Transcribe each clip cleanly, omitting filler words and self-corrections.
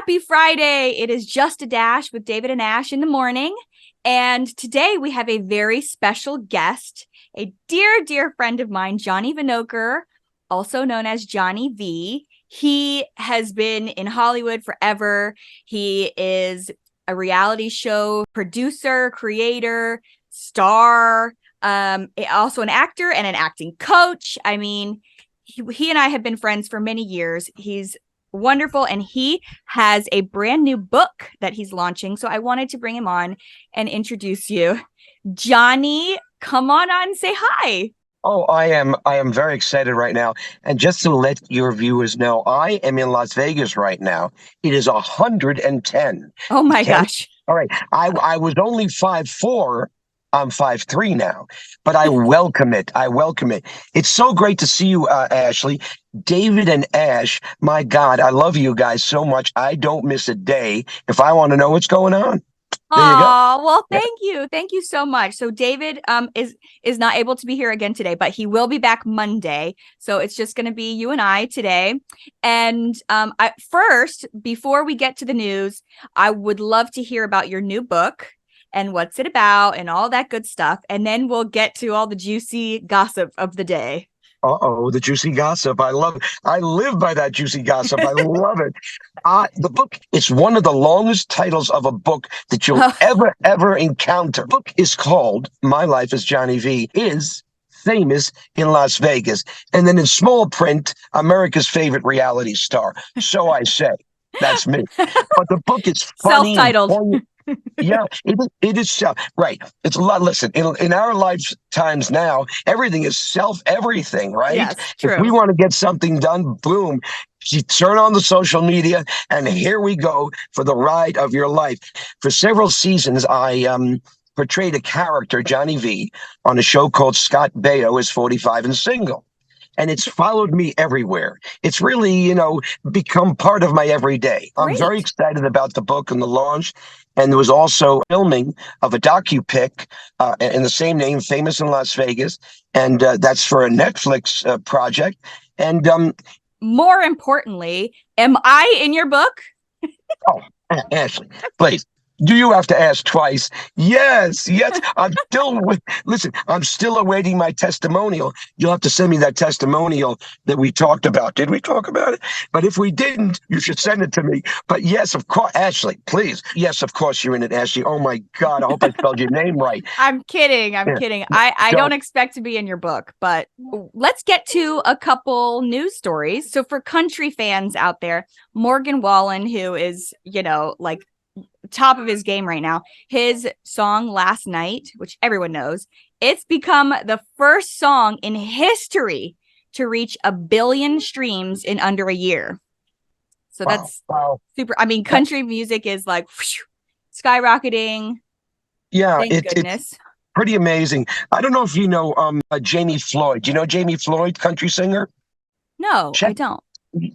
Happy Friday. It is Just a Dash with David and Ash in the morning. And today we have a very special guest, a dear, dear friend of mine, Johnny Vinokur, also known as Johnny V. He has been in Hollywood forever. He is a reality show producer, creator, star, also an actor and an acting coach. I mean, he and I have been friends for many years. He's wonderful, and he has a brand new book that he's launching. So I wanted to bring him on and introduce you. Johnny, come on, say hi. Oh, I am very excited right now. And just to let your viewers know, I am in Las Vegas right now. It is 110. Oh my Okay? gosh. All right. I was only 5'4". I'm 5'3" now, but I welcome it. I welcome it. It's so great to see you, Ashley. David and Ash, my God, I love you guys so much. I don't miss a day if I want to know what's going on. There you go. Oh, well, Yeah. thank you. Thank you so much. So David is not able to be here again today, but he will be back Monday. So it's just going to be you and I today. And first, before we get to the news, I would love to hear about your new book and what's it about and all that good stuff. And then we'll get to all the juicy gossip of the day. Uh-oh, the juicy gossip. I love it. I live by that juicy gossip. I love it. The book is one of the longest titles of a book that you'll ever encounter. The book is called My Life as Johnny V is famous in Las Vegas. And then in small print, America's favorite reality star. So I say. That's me. But the book is funny. Self-titled. Yeah, it is right. It's a lot. Listen, in our lifetimes now, everything is everything, right? Yes, true. If we want to get something done, boom, you turn on the social media, and here we go for the ride of your life. For several seasons, I portrayed a character, Johnny V, on a show called Scott Baio is 45 and Single. And it's followed me everywhere. It's really, become part of my everyday. I'm very excited about the book and the launch. And there was also filming of a docu-pic in the same name, Famous in Las Vegas. And that's for a Netflix project. And more importantly, am I in your book? Oh, Ashley, please. Do you have to ask twice? Yes. I'm still awaiting my testimonial. You'll have to send me that testimonial that we talked about. Did we talk about it? But if we didn't, you should send it to me. But yes, of course, Ashley, please. Yes, of course you're in it, Ashley. Oh my God, I hope I spelled your name right. I'm kidding. I'm kidding. I don't expect to be in your book, but let's get to a couple news stories. So for country fans out there, Morgan Wallen, who is, like top of his game right now, his song Last Night, which everyone knows, it's become the first song in history to reach 1 billion streams in under a year. So that's super. I mean, country music is like skyrocketing. Yeah, thank goodness. It's pretty amazing. I don't know if you know Jamie Floyd. Do you know Jamie Floyd, country singer? No, I don't.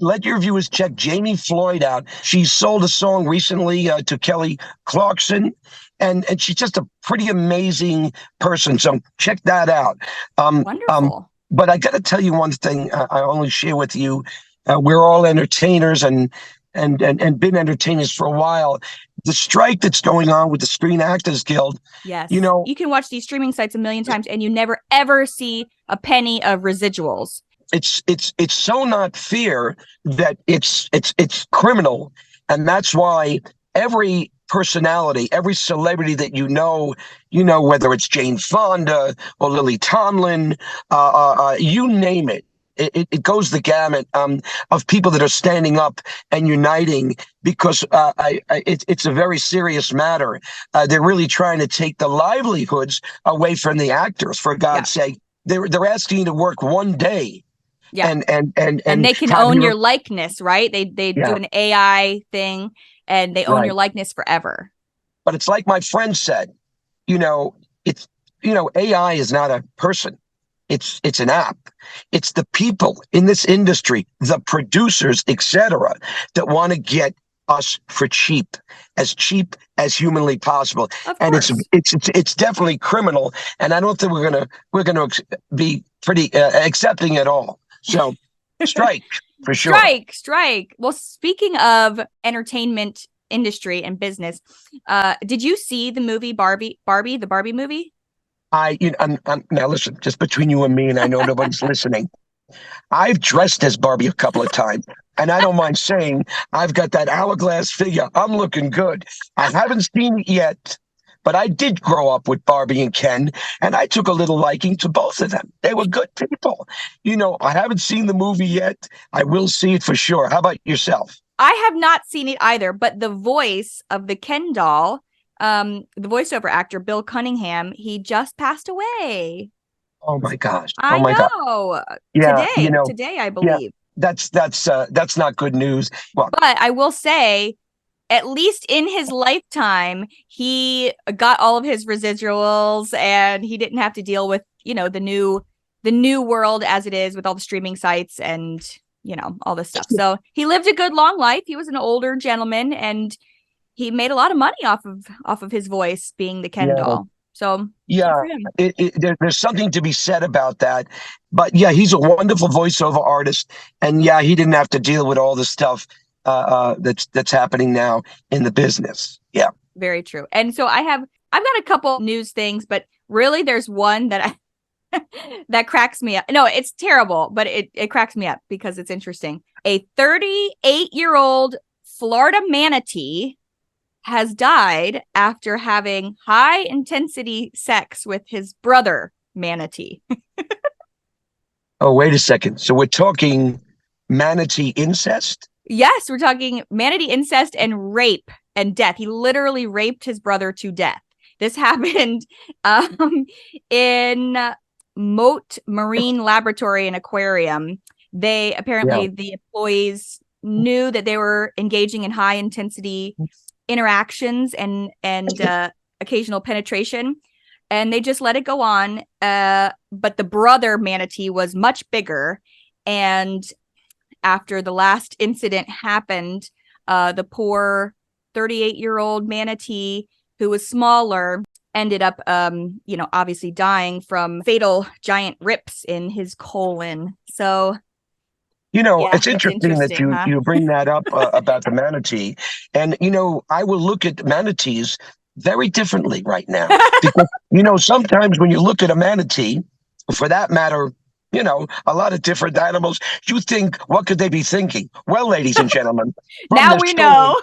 Let your viewers check Jamie Floyd out. She sold a song recently to Kelly Clarkson, and she's just a pretty amazing person. So check that out. Wonderful. But I got to tell you one thing. I only share with you. We're all entertainers and been entertainers for a while. The strike that's going on with the Screen Actors Guild. Yes. You can watch these streaming sites a million times, and you never ever see a penny of residuals. It's so not fair that it's criminal, and that's why every personality, every celebrity that whether it's Jane Fonda or Lily Tomlin, you name it. It goes the gamut of people that are standing up and uniting because it's a very serious matter. They're really trying to take the livelihoods away from the actors. For God's sake, they're asking you to work one day. Yeah. And they can own your likeness, right? They do an AI thing and they own your likeness forever. But it's like my friend said, AI is not a person. It's an app. It's the people in this industry, the producers, etc., that want to get us for cheap as humanly possible. And it's definitely criminal. And I don't think we're gonna be pretty accepting at all. So Strike for sure. Strike, strike. Well, speaking of entertainment industry and business, did you see the movie Barbie, the Barbie movie? Now listen, just between you and me, and I know nobody's listening. I've dressed as Barbie a couple of times, and I don't mind saying I've got that hourglass figure. I'm looking good. I haven't seen it yet, but I did grow up with Barbie and Ken, and I took a little liking to both of them. They were good people. I haven't seen the movie yet. I will see it for sure. How about yourself? I have not seen it either, but the voice of the Ken doll, the voiceover actor Bill Cunningham, he just passed away. Oh my gosh. Oh I my God. know. Yeah, Today, I yeah, believe. that's not good news. Well, But I will say, at least in his lifetime, he got all of his residuals and he didn't have to deal with, the new world as it is with all the streaming sites and, all this stuff. So he lived a good long life. He was an older gentleman and he made a lot of money off of his voice being the Ken yeah, doll. So good yeah. for him. There's something to be said about that. But yeah, he's a wonderful voiceover artist, and yeah, he didn't have to deal with all the stuff that's happening now in the business. Yeah. Very true. And so I've got a couple news things, but really there's one that that cracks me up. No, it's terrible, but it cracks me up because it's interesting. A 38-year-old Florida manatee has died after having high intensity sex with his brother manatee. Oh, wait a second. So we're talking manatee incest? Yes, we're talking manatee incest and rape and death. He literally raped his brother to death. This happened in Moat Marine Laboratory and Aquarium. They Yeah. apparently, the employees knew that they were engaging in high intensity interactions and occasional penetration, and they just let it go on. But the brother manatee was much bigger, and after the last incident happened, the poor 38-year-old manatee, who was smaller, ended up, obviously dying from fatal giant rips in his colon. So, yeah, It's it's interesting that interesting, you huh? you bring that up about the manatee, and I will look at manatees very differently right now because sometimes when you look at a manatee, for that matter, a lot of different animals, you think, what could they be thinking? Well, ladies and gentlemen, from Now the we story, know.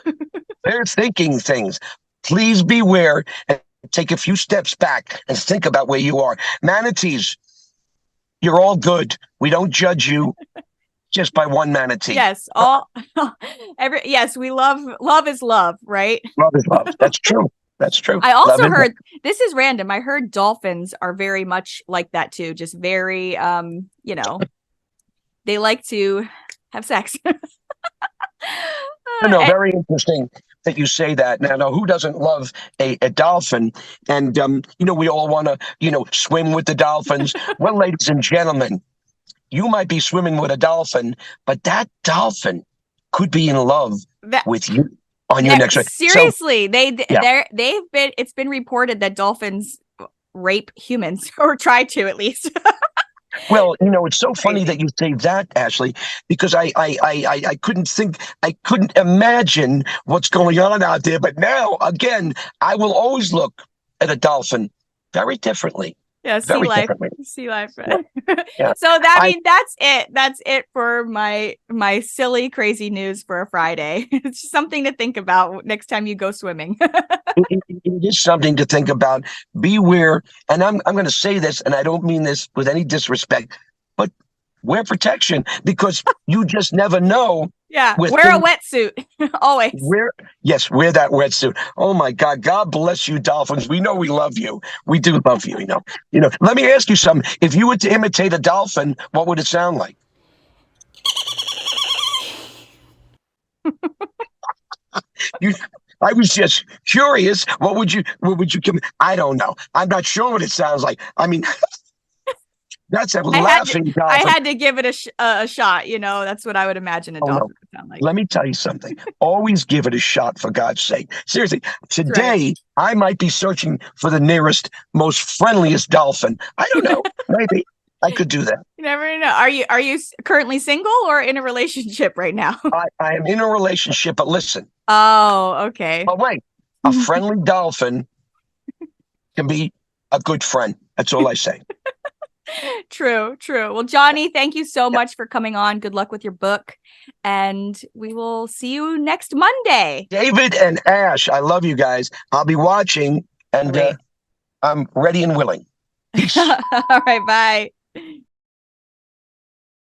they're thinking things. Please beware and take a few steps back and think about where you are. Manatees, you're all good. We don't judge you just by one manatee. Yes, yes, we love is love, right? Love is love. That's true. That's true. I Love also is love. heard, this is random. I heard dolphins are very much like that too, just very they like to have sex. No, very interesting that you say that. Now, who doesn't love a dolphin? And we all want to, swim with the dolphins. Well, ladies and gentlemen, you might be swimming with a dolphin, but that dolphin could be in love that with you on your next trip. So, seriously, yeah. it's been reported that dolphins rape humans or try to, at least. Well, it's so funny Crazy. that you say that, Ashley, because I couldn't imagine what's going on out there. But now, again, I will always look at a dolphin very differently. Yeah, sea Very life. differently. Sea life. Yeah. So that I, mean that's it. That's it for my silly, crazy news for a Friday. It's just something to think about next time you go swimming. it is something to think about. Beware, and I'm going to say this, and I don't mean this with any disrespect, but wear protection because you just never know. Yeah, With wear a wetsuit always. wear that wetsuit. Oh my God! God bless you, dolphins. We know we love you. We do love you. Let me ask you something. If you were to imitate a dolphin, what would it sound like? You. I was just curious. What would you? I don't know. I'm not sure what it sounds like. I mean, that's a laughing I dolphin. had to give it a shot. That's what I would imagine a Oh, dolphin no. would sound like. Let me tell you something. Always give it a shot, for God's sake. Seriously, today I might be searching for the nearest, most friendliest dolphin. I don't know. Maybe. I could do that. You never know. Are you currently single or in a relationship right now? I am in a relationship, but listen. Oh, okay. Oh, wait. A friendly dolphin can be a good friend. That's all I say. True, true. Well, Johnny, thank you so Yeah. much for coming on. Good luck with your book. And we will see you next Monday. David and Ash, I love you guys. I'll be watching, and Great. I'm ready and willing. Peace. All right, bye.